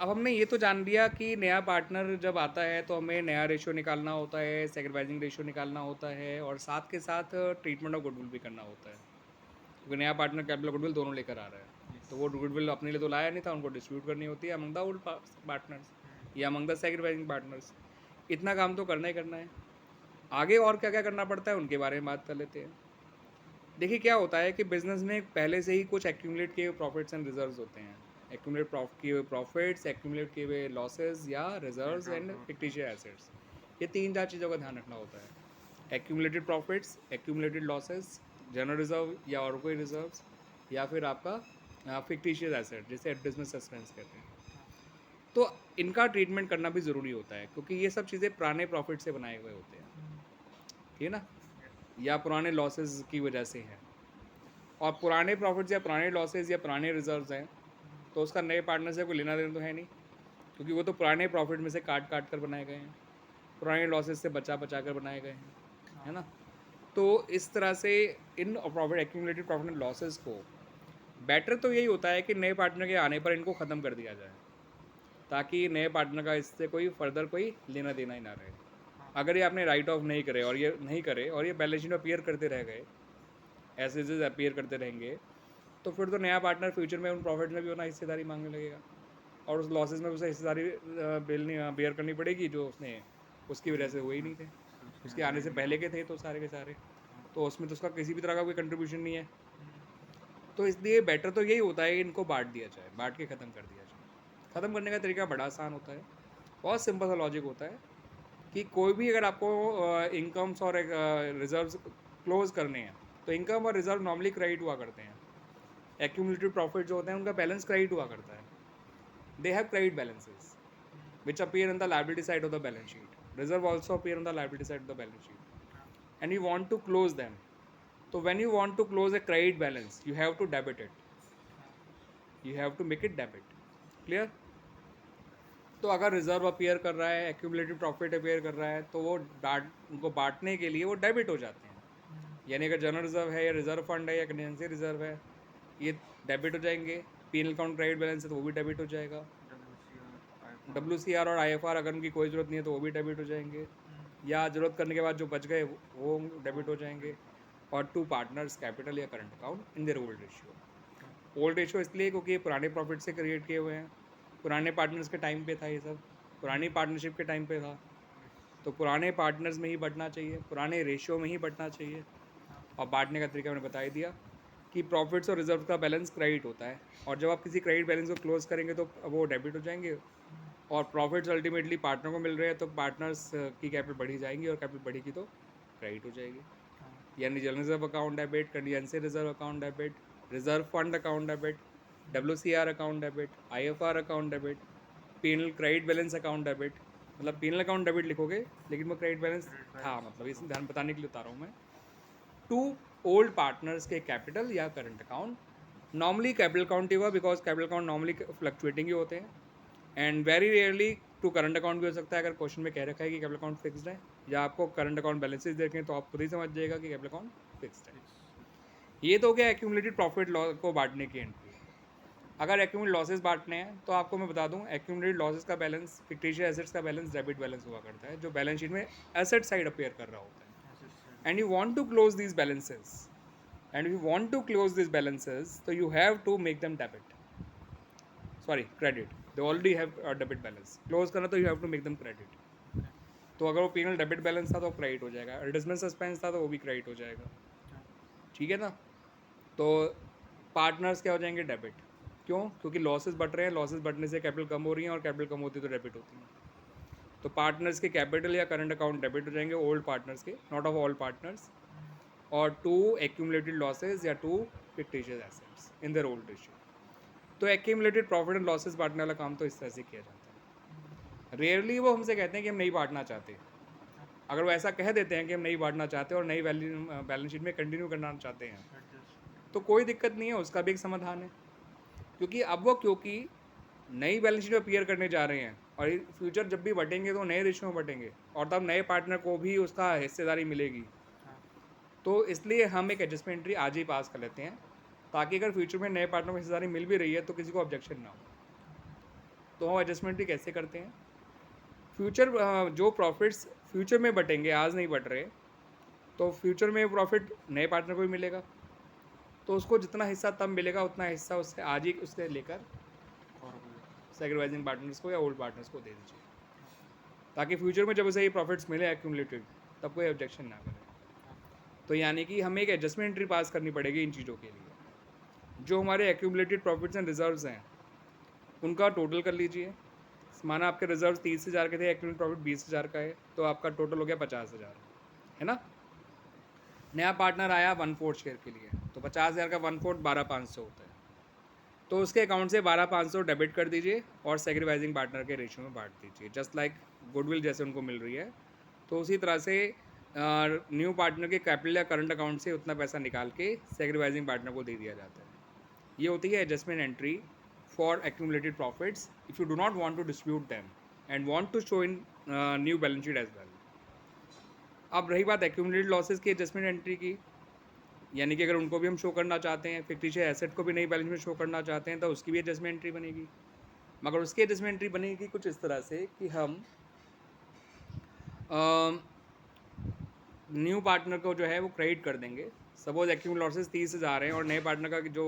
अब हमने ये तो जान लिया कि नया पार्टनर जब आता है तो हमें नया रेशियो निकालना होता है, सैक्रिफाइसिंग रेशियो निकालना होता है और साथ के साथ ट्रीटमेंट ऑफ गुडविल भी करना होता है, क्योंकि नया पार्टनर कैपिटल गुडविल दोनों लेकर आ रहा है। तो वो गुडविल अपने लिए तो लाया नहीं था, उनको डिस्ट्रीब्यूट करनी होती है अमंग द ओल्ड पार्टनर्स या अमंग द सैक्रिफाइसिंग पार्टनर्स। इतना काम तो करना ही करना है। आगे और क्या क्या करना पड़ता है उनके बारे में बात कर लेते हैं। देखिए क्या होता है कि बिजनेस में पहले से ही कुछ एक्यूमुलेट किए हुए प्रॉफिट्स एंड रिजर्व्स होते हैं। एक्यूमुलेट किए हुए प्रॉफिट्स, एक्यूमुलेट किए हुए लॉसेस या रिजर्व्स एंड फिक्टिशियस एसेट्स, ये तीन चार चीज़ों का ध्यान रखना होता है। Accumulated profits, accumulated losses, general reserve या और कोई रिजर्व्स, या फिर आपका फिक्टिशियस एसेट जिसे बिजनेस एक्सपेंस कहते हैं। तो इनका ट्रीटमेंट करना भी ज़रूरी होता है, क्योंकि ये सब चीज़ें पुराने प्रॉफिट से बनाए हुए होते हैं, ठीक है ना, या पुराने लॉसेस की वजह से हैं। और पुराने प्रॉफिट्स या पुराने लॉसेस या पुराने रिजर्व्स हैं, तो उसका नए पार्टनर से कोई लेना देना तो है नहीं, क्योंकि वो तो पुराने प्रॉफिट में से काट काट कर बनाए गए हैं, पुराने लॉसेस से बचा बचा कर बनाए गए हैं, है ना। तो इस तरह से in profit, accumulated profit and losses को बेटर तो यही होता है कि नए पार्टनर के आने पर इनको ख़त्म कर दिया जाए, ताकि नए पार्टनर का इससे कोई फर्दर कोई लेना देना ही ना रहे। अगर ये आपने राइट ऑफ नहीं करे और ये नहीं करे और ये बैलेंस शीट में अपीयर करते रह गए, एज इज अपीयर करते रहेंगे, तो फिर तो नया पार्टनर फ्यूचर में उन प्रॉफिट में भी अपना हिस्सेदारी मांगने लगेगा और उस लॉसेस में उसे हिस्सेदारी बेयर करनी पड़ेगी जो उसने उसकी वजह से हुए ही नहीं थे, उसके आने से पहले के थे तो सारे के सारे, तो उसमें तो उसका किसी भी तरह का कोई कंट्रीब्यूशन नहीं है। तो इसलिए बेटर तो यही होता है कि इनको बांट दिया जाए, बांट के ख़त्म कर दिया जाए। ख़त्म करने का तरीका बड़ा आसान होता है, बहुत सिंपल सा लॉजिक होता है कि कोई भी अगर आपको इनकम्स और रिजर्व्स क्लोज करने हैं, तो इनकम और रिजर्व नॉर्मली क्रेडिट हुआ करते हैं। एक्यूमुलेटेड प्रॉफिट जो होते हैं उनका बैलेंस क्रेडिट हुआ करता है, they have credit balances which appear on the liability side of the balance sheet. Reserve also appear on the liability side of the balance sheet. And you want to close them. So when you want to close a credit balance, you have to debit it. You have to make it debit. Clear? तो अगर reserve appear कर रहा है, accumulated profit appear कर रहा है, तो वो उनको बांटने के लिए वो डेबिट हो जाते हैं। यानी अगर जनरल रिजर्व है या रिजर्व फंड है या कंटिजेंसी रिजर्व है, ये डेबिट हो जाएंगे। पीनल अकाउंट क्रेडिट बैलेंस है तो वो भी डेबिट हो जाएगा। WCR और IFR अगर उनकी कोई ज़रूरत नहीं है तो वो भी डेबिट हो जाएंगे, या ज़रूरत करने के बाद जो बच गए वो डेबिट हो जाएंगे। और टू पार्टनर्स कैपिटल या current account in their old ratio. Old ratio इसलिए क्योंकि ये पुराने प्रॉफिट से क्रिएट किए हुए हैं, पुराने पार्टनर्स के टाइम पे था ये सब, पुरानी पार्टनरशिप के टाइम पे था, तो पुराने पार्टनर्स में ही बंटना चाहिए, पुराने रेशियो में ही बंटना चाहिए। और बांटने का तरीका मैंने बता ही दिया कि प्रॉफिट्स और रिजर्व का बैलेंस क्रेडिट होता है, और जब आप किसी क्रेडिट बैलेंस को क्लोज करेंगे तो वो डेबिट हो जाएंगे, और प्रॉफिट्स अल्टीमेटली पार्टनर को मिल रहे हैं तो पार्टनर्स की कैपिटल बढ़ी जाएंगी, और कैपिटल बढ़ेगी तो क्रेडिट हो जाएगी। यानी general reserve account debit, contingency reserve account debit, reserve fund account debit, WCR account debit, IFR account debit, penal credit balance account debit. मतलब पीनल अकाउंट डेबिट लिखोगे लेकिन वो क्रेडिट बैलेंस था, मतलब इस ध्यान बताने के लिए बता रहा हूँ मैं। टू ओल्ड पार्टनर्स के कैपिटल या current account, normally capital account ही हुआ because capital account normally fluctuating ही होते हैं, and very rarely two current account भी हो सकता है अगर क्वेश्चन में कह रखा है कि कैपिटल अकाउंट फिक्स्ड है, या आपको करंट अकाउंट बैलेंसेस देखें तो आप खुद ही समझ जाएगा कि कैपिटल अकाउंट फिक्स्ड है। ये तो हो गया एक्यूमुलेटेड प्रॉफिट को बांटने की एंट्री। अगर एक्यूमुलेटेड लॉसेस बांटने हैं तो आपको मैं बता दूं, एक्यूमुलेटेड लॉसेस का बैलेंस, फिक्टिशियस एसेट्स का बैलेंस डेबिट बैलेंस हुआ करता है, जो बैलेंस शीट में एसेट साइड अपीयर कर रहा होता है। And you want to close these balances, and if you want to close these balances, so you have to make them debit, sorry credit, they already have a debit balance, close करना तो you have to make them credit। तो अगर वो penal debit balance था तो credit हो जाएगा, adjustment suspense था तो वो भी क्रेडिट हो जाएगा, ठीक है ना। तो पार्टनर्स क्या हो जाएंगे, डेबिट। क्यों? क्योंकि लॉसेस बढ़ रहे हैं, लॉसेस बढ़ने से कैपिटल कम हो रही है, और कैपिटल कम होती है तो डेबिट होती है। तो पार्टनर्स के कैपिटल या करंट अकाउंट डेबिट हो जाएंगे, ओल्ड पार्टनर्स के, नॉट ऑफ ऑल पार्टनर्स। और टू एक्यूमुलेटेड लॉसेज या to fictitious assets in their old ratio. तो एक्यूमुलेटेड प्रॉफिट एंड लॉसेस बांटने वाला काम तो इस तरह से किया जाता है। रेयरली वो हमसे कहते हैं कि हम नहीं बांटना चाहते। अगर वो ऐसा कह देते हैं कि हम नहीं बांटना चाहते और नई बैलेंस शीट में कंटिन्यू करना चाहते हैं, तो कोई दिक्कत नहीं है, उसका भी एक समाधान है। क्योंकि अब वो क्योंकि नई बैलेंस शीट में अपीयर करने जा रहे हैं, और फ्यूचर जब भी बटेंगे तो नए रेशियो में बटेंगे, और तब नए पार्टनर को भी उसका हिस्सेदारी मिलेगी। तो इसलिए हम एक एडजस्टमेंट एंट्री आज ही पास कर लेते हैं, ताकि अगर फ्यूचर में नए पार्टनर को हिस्सेदारी मिल भी रही है तो किसी को ऑब्जेक्शन ना हो। तो हम एडजस्टमेंट भी कैसे करते हैं, फ्यूचर जो प्रॉफिट्स फ्यूचर में बटेंगे, आज नहीं बट रहे, तो फ्यूचर में प्रॉफिट नए पार्टनर को भी मिलेगा, तो उसको जितना हिस्सा तब मिलेगा उतना हिस्सा उससे आज ही उससे लेकर सेक्रीफाइसिंग पार्टनर्स को या ओल्ड पार्टनर्स को दे दीजिए, ताकि फ्यूचर में जब उसे ये प्रॉफिट्स मिले एक्यूमुलेटेड तब कोई ऑब्जेक्शन ना करे। तो यानी कि हमें एक एडजस्टमेंट एंट्री पास करनी पड़ेगी इन चीज़ों के लिए। जो हमारे एक्यूमुलेटेड प्रॉफिट्स एंड रिजर्व्स हैं उनका टोटल कर लीजिए। माना आपके रिजर्व 30,000 के थे, एक्यूमुलेटेड प्रॉफिट 20,000 का है, तो आपका टोटल हो गया 50,000, है ना। नया पार्टनर आया 1/4 शेयर के लिए, तो 50,000 का 1/4 12,500 होता है, तो उसके अकाउंट से 12,500 डेबिट कर दीजिए और सेक्रीफाइसिंग पार्टनर के रेशियो में बांट दीजिए, जस्ट लाइक गुडविल जैसे उनको मिल रही है। तो उसी तरह से न्यू पार्टनर के कैपिटल या करंट अकाउंट से उतना पैसा निकाल के सेक्रीफाइसिंग पार्टनर को दे दिया जाता है। ये होती है adjustment entry for accumulated profits if you do not want to distribute them and want to show in new balance sheet as well. अब रही बात एक्यूमुलेटेड लॉसेस की एडजस्टमेंट एंट्री की, यानी कि अगर उनको भी हम शो करना चाहते हैं, फिक्टिशियस एसेट को भी नई बैलेंस में शो करना चाहते हैं, तो उसकी भी एडजस्टमेंट एंट्री बनेगी। मगर उसकी एडजस्टमेंट एंट्री बनेगी कुछ इस तरह से कि हम न्यू पार्टनर को जो है वो क्रेडिट कर देंगे। सपोज एक्यूमुलेटेड लॉसेस 30,000 हैं और नए पार्टनर का जो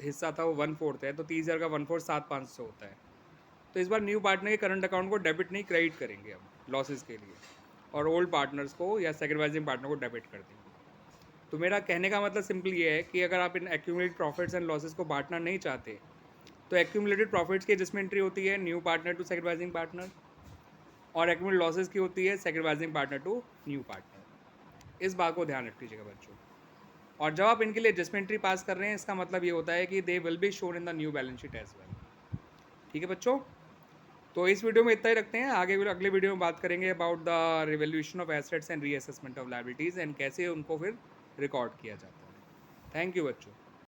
हिस्सा था वो 1/4 है, तो 30,000 का 1/4 7,500 होता है। तो इस बार न्यू पार्टनर के करंट अकाउंट को डेबिट नहीं क्रेडिट करेंगे हम लॉसेस के लिए, और ओल्ड पार्टनर्स को या सेक्रीफाइसिंग पार्टनर को डेबिट कर देंगे। तो मेरा कहने का मतलब सिंपल ये है कि अगर आप इन एक्यूमुलेटेड प्रॉफिट्स एंड लॉसेस को बांटना नहीं चाहते, तो एक्यूमुलेटेड प्रॉफिट्स की एडजस्टमेंट एंट्री होती है new partner to sacrificing partner, और एक्यूमुलेटेड लॉसेस की होती है sacrificing partner to new partner. इस बात को ध्यान रखिएगा बच्चों। और जब आप इनके लिए एडजस्टमेंट एंट्री पास कर रहे हैं, इसका मतलब ये होता है कि they will be shown in the new balance sheet as well. ठीक है बच्चों, तो इस वीडियो में इतना ही रखते हैं। आगे अगले वीडियो में बात करेंगे about the revaluation of assets and reassessment of liabilities and कैसे उनको फिर रिकॉर्ड किया जाता है। थैंक यू बच्चों।